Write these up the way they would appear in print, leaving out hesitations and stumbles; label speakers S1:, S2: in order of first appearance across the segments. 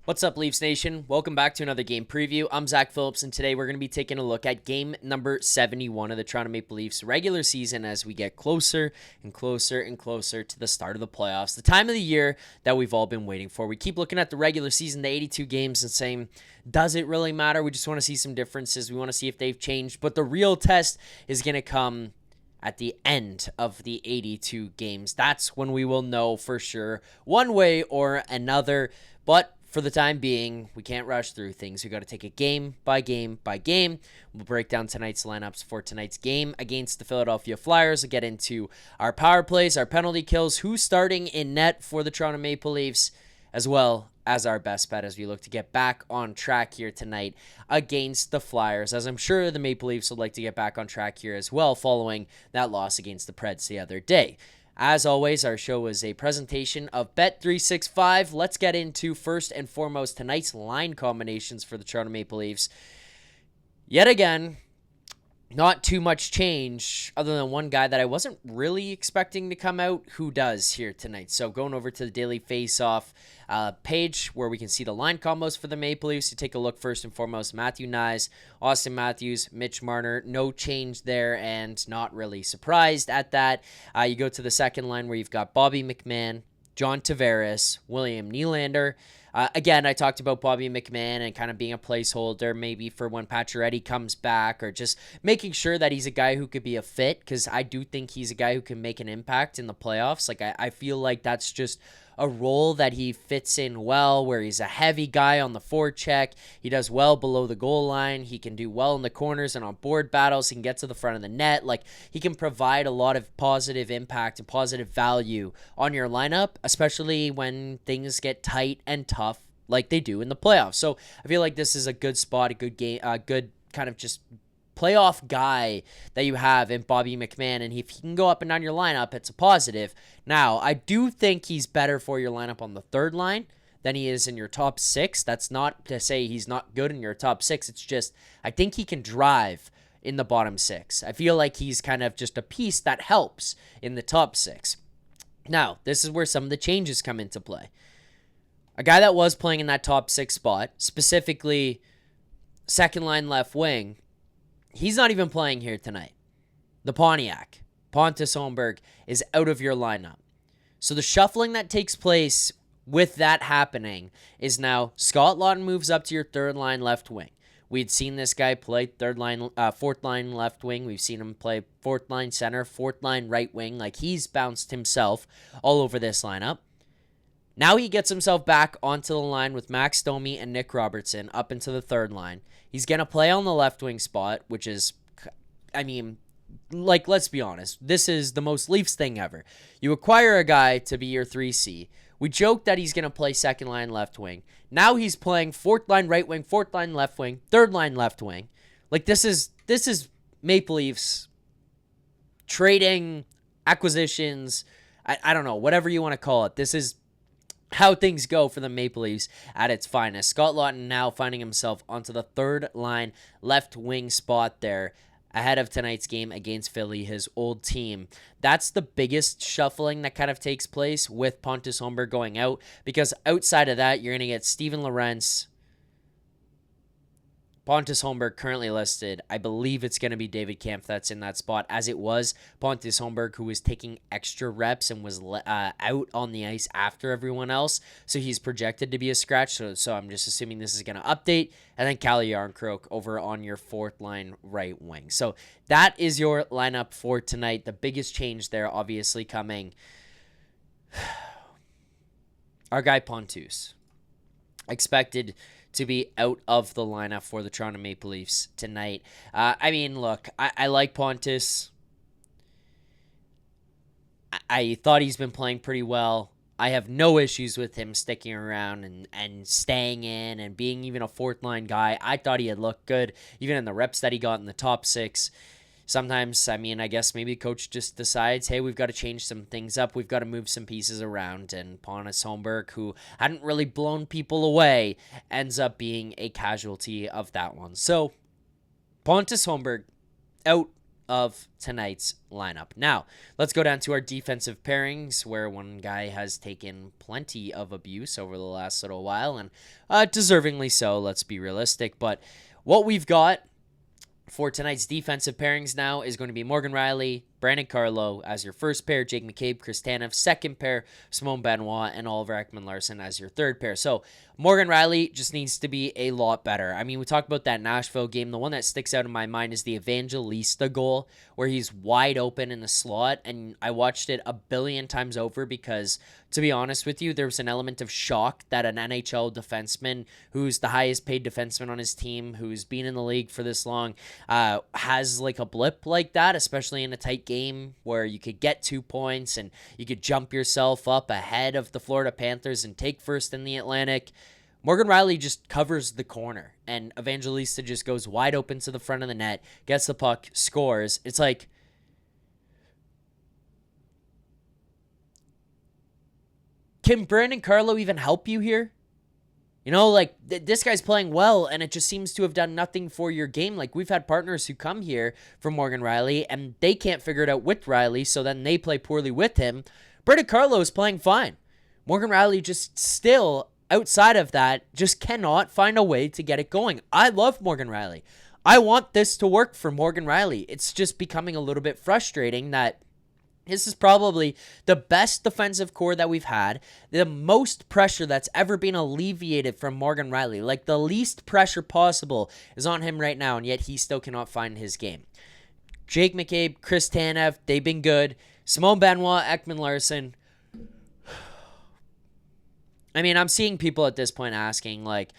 S1: What's up, Leafs Nation? Welcome back to another game preview. I'm Zack Phillips, and today we're going to be taking a look at game number 71 of the Toronto Maple Leafs regular season as we get closer and closer and closer to the start of the playoffs, the time of the year that we've all been waiting for. We keep looking at the regular season, the 82 games, and saying, does it really matter? We just want to see some differences. We want to see if they've changed, but the real test is going to come at the end of the 82 games. That's when we will know for sure, one way or another, but for the time being, we can't rush through things. We got to take it game by game by game. We'll break down tonight's lineups for tonight's game against the Philadelphia Flyers. We'll get into our power plays, our penalty kills, who's starting in net for the Toronto Maple Leafs, as well as our best bet as we look to get back on track here tonight against the Flyers, as I'm sure the Maple Leafs would like to get back on track here as well following that loss against the Preds the other day. As always, our show is a presentation of Bet365. Let's get into, first and foremost, tonight's line combinations for the Toronto Maple Leafs. Yet again, not too much change other than one guy that I wasn't really expecting to come out who does here tonight. So going over to the Daily Face-Off page where we can see the line combos for the Maple Leafs. You take a look first and foremost, Matthew Knies, Austin Matthews, Mitch Marner. No change there and not really surprised at that. You go to the second line where you've got Bobby McMann, John Tavares, William Nylander. Again, I talked about Bobby McMann and kind of being a placeholder maybe for when Pacioretty comes back, or just making sure that he's a guy who could be a fit, because I do think he's a guy who can make an impact in the playoffs. Like, I feel like that's just a role that he fits in well, where he's a heavy guy on the forecheck. He does well below the goal line. He can do well in the corners and on board battles. He can get to the front of the net. Like, he can provide a lot of positive impact and positive value on your lineup, especially when things get tight and tough like they do in the playoffs. So I feel like this is a good spot, a good game, good kind of just playoff guy that you have in Bobby McMann, and if he can go up and down your lineup, it's a positive. Now, I do think he's better for your lineup on the third line than he is in your top six. That's not to say he's not good in your top six. It's just, I think he can drive in the bottom six. I feel like he's kind of just a piece that helps in the top six. Now, this is where some of the changes come into play. A guy that was playing in that top six spot, specifically second line left wing, he's not even playing here tonight. The Pontiac, Pontus Holmberg, is out of your lineup. So the shuffling that takes place with that happening is now Scott Laughton moves up to your third line left wing. We'd seen this guy play fourth line left wing. We've seen him play fourth line center, fourth line right wing. Like, he's bounced himself all over this lineup. Now he gets himself back onto the line with Max Domi and Nick Robertson up into the third line. He's going to play on the left wing spot, which is, I mean, like, let's be honest. This is the most Leafs thing ever. You acquire a guy to be your 3C. We joke that he's going to play second line left wing. Now he's playing fourth line right wing, fourth line left wing, third line left wing. Like, this is Maple Leafs trading, acquisitions, I don't know, whatever you want to call it. This is how things go for the Maple Leafs at its finest. Scott Laughton now finding himself onto the third line left wing spot there ahead of tonight's game against Philly, his old team. That's the biggest shuffling that kind of takes place with Pontus Holmberg going out, because outside of that, you're going to get Steven Lorentz, Pontus Holmberg currently listed. I believe it's going to be David Kampf that's in that spot, as it was Pontus Holmberg who was taking extra reps and was out on the ice after everyone else. So he's projected to be a scratch. So I'm just assuming this is going to update. And then Calle Yarncroke over on your fourth line right wing. So that is your lineup for tonight. The biggest change there obviously coming. Our guy Pontus. Expected to be out of the lineup for the Toronto Maple Leafs tonight. I mean, look, I like Pontus. I thought he's been playing pretty well. I have no issues with him sticking around and staying in and being even a fourth line guy. I thought he had looked good, even in the reps that he got in the top six. Sometimes, I mean, I guess maybe coach just decides, hey, we've got to change some things up. We've got to move some pieces around. And Pontus Holmberg, who hadn't really blown people away, ends up being a casualty of that one. So, Pontus Holmberg out of tonight's lineup. Now, let's go down to our defensive pairings, where one guy has taken plenty of abuse over the last little while, and deservingly so, let's be realistic. But what we've got for tonight's defensive pairings now is going to be Morgan Rielly, Brandon Carlo as your first pair, Jake McCabe, Chris Tanev, second pair, Simone Benoit, and Oliver Ekman-Larsson as your third pair. So Morgan Rielly just needs to be a lot better. I mean, we talked about that Nashville game. The one that sticks out in my mind is the Evangelista goal, where he's wide open in the slot, and I watched it a billion times over because, to be honest with you, there was an element of shock that an NHL defenseman, who's the highest paid defenseman on his team, who's been in the league for this long, has like a blip like that, especially in a tight game where you could get 2 points and you could jump yourself up ahead of the Florida Panthers and take first in the Atlantic. Morgan Rielly just covers the corner, and Evangelista just goes wide open to the front of the net, gets the puck, scores. It's like, can Brandon Carlo even help you here? You know, like, this guy's playing well, and it just seems to have done nothing for your game. Like, we've had partners who come here from Morgan Rielly, and they can't figure it out with Rielly, so then they play poorly with him. Brandon Carlo is playing fine. Morgan Rielly just still, outside of that, just cannot find a way to get it going. I love Morgan Rielly. I want this to work for Morgan Rielly. It's just becoming a little bit frustrating that this is probably the best defensive core that we've had, the most pressure that's ever been alleviated from Morgan Rielly. Like, the least pressure possible is on him right now, and yet he still cannot find his game. Jake McCabe, Chris Tanev, they've been good. Simone Benoit, Ekman-Larsson. I mean, I'm seeing people at this point asking, like,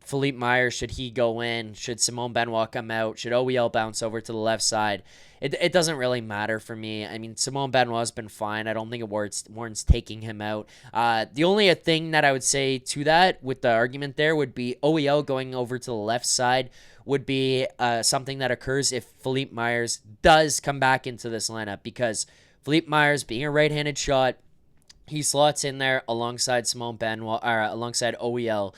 S1: Philippe Myers, should he go in? Should Simone Benoit come out? Should OEL bounce over to the left side? It doesn't really matter for me. I mean, Simone Benoit's been fine. I don't think it warrants taking him out. The only thing that I would say to that with the argument there would be OEL going over to the left side would be something that occurs if Philippe Myers does come back into this lineup, because Philippe Myers, being a right-handed shot, he slots in there alongside Simone Benoit, or alongside OEL,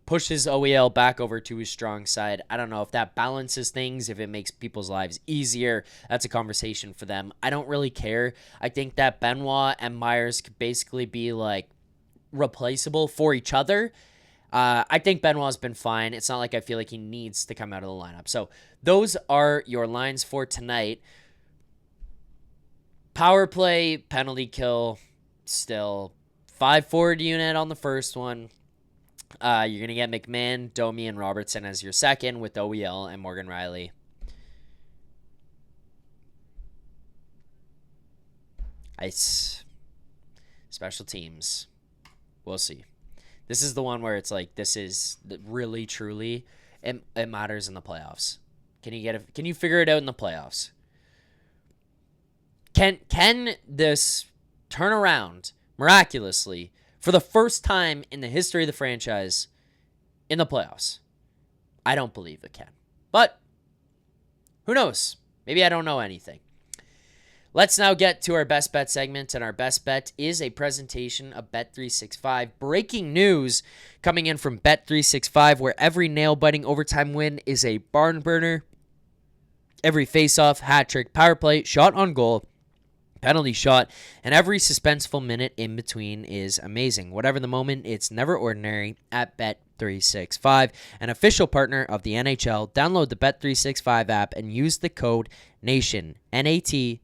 S1: pushes OEL back over to his strong side. I don't know if that balances things, if it makes people's lives easier. That's a conversation for them. I don't really care. I think that Benoit and Myers could basically be like replaceable for each other. I think Benoit's been fine. It's not like I feel like he needs to come out of the lineup. So those are your lines for tonight. Power play, penalty kill, still 5 forward unit on the first one. You're going to get McMahon, Domi, and Robertson as your second, with OEL and Morgan Rielly. Ice. Special teams. We'll see. This is the one where it's like, this is really, truly, it matters in the playoffs. Can you figure it out in the playoffs? Can this turn around miraculously for the first time in the history of the franchise in the playoffs? I don't believe it can. But who knows? Maybe I don't know anything. Let's now get to our best bet segment, and our best bet is a presentation of Bet365. Breaking news coming in from Bet365, where every nail-biting overtime win is a barn burner. Every face-off, hat trick, power play, shot on goal, penalty shot, and every suspenseful minute in between is amazing. Whatever the moment, it's never ordinary at Bet365, an official partner of the NHL. Download the Bet365 app and use the code NATION, NATION,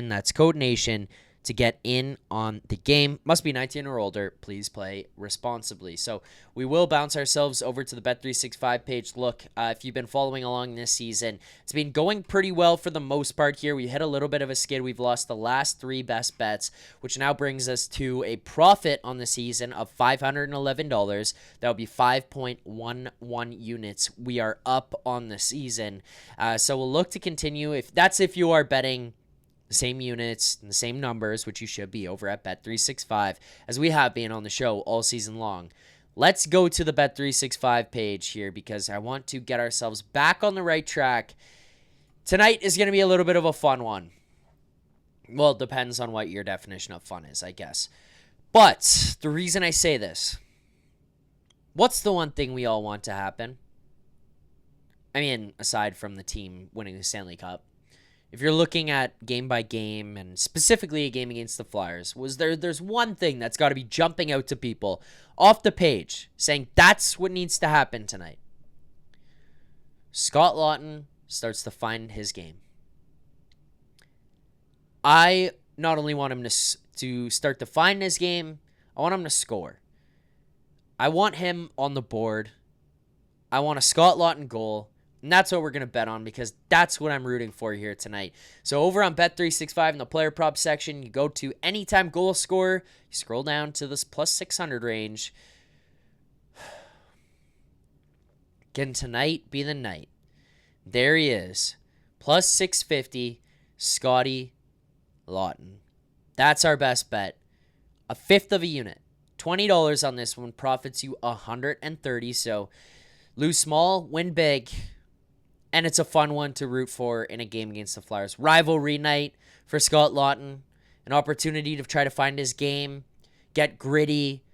S1: that's code NATION, to get in on the game. Must be 19 or older. Please play responsibly. So we will bounce ourselves over to the Bet365 page. Look, if you've been following along this season, it's been going pretty well for the most part here. We hit a little bit of a skid. We've lost the last 3 best bets, which now brings us to a profit on the season of $511. That would be 5.11 units. We are up on the season. So we'll look to continue. If you are betting the same units and the same numbers, which you should be over at Bet365, as we have been on the show all season long. Let's go to the Bet365 page here, because I want to get ourselves back on the right track. Tonight is going to be a little bit of a fun one. Well, it depends on what your definition of fun is, I guess. But the reason I say this, what's the one thing we all want to happen? I mean, aside from the team winning the Stanley Cup, if you're looking at game by game and specifically a game against the Flyers, there's one thing that's got to be jumping out to people off the page saying that's what needs to happen tonight. Scott Laughton starts to find his game. I not only want him to start to find his game, I want him to score. I want him on the board. I want a Scott Laughton goal. And that's what we're going to bet on because that's what I'm rooting for here tonight. So over on Bet365 in the player prop section, you go to anytime goal scorer. You scroll down to this plus 600 range. Can tonight be the night? There he is. Plus 650, Scotty Laughton. That's our best bet. A fifth of a unit. $20 on this one profits you $130. So lose small, win big. And it's a fun one to root for in a game against the Flyers. Rivalry night for Scott Laughton. An opportunity to try to find his game. Get gritty.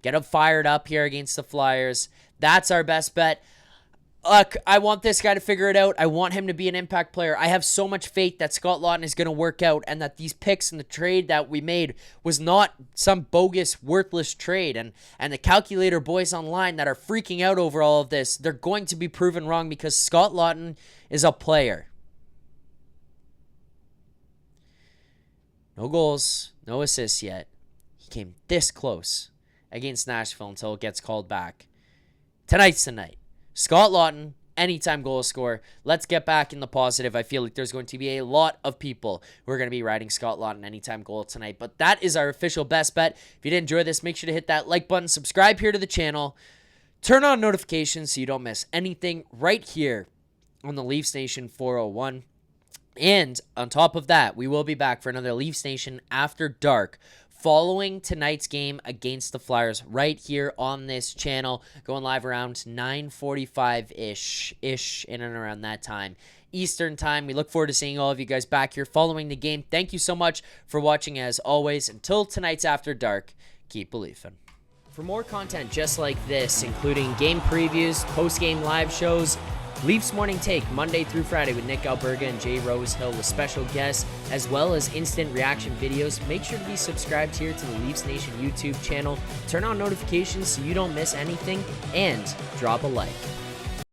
S1: Get him fired up here against the Flyers. That's our best bet. Look, I want this guy to figure it out. I want him to be an impact player. I have so much faith that Scott Laughton is going to work out and that these picks and the trade that we made was not some bogus, worthless trade. And the calculator boys online that are freaking out over all of this, they're going to be proven wrong because Scott Laughton is a player. No goals, no assists yet. He came this close against Nashville until it gets called back. Tonight's the night. Scott Laughton, anytime goal scorer. Let's get back in the positive. I feel like there's going to be a lot of people who are going to be riding Scott Laughton anytime goal tonight. But that is our official best bet. If you did enjoy this, make sure to hit that like button. Subscribe here to the channel. Turn on notifications so you don't miss anything right here on the Leafs Nation 401. And on top of that, we will be back for another Leafs Nation After Dark following tonight's game against the Flyers right here on this channel, going live around 9:45-ish, in and around that time, Eastern time. We look forward to seeing all of you guys back here following the game. Thank you so much for watching as always. Until tonight's After Dark, keep believing. For more content just like this, including game previews, post-game live shows, Leafs Morning Take, Monday through Friday with Nick Alberga and Jay Rosehill with special guests, as well as instant reaction videos. Make sure to be subscribed here to the Leafs Nation YouTube channel. Turn on notifications so you don't miss anything, and drop a like.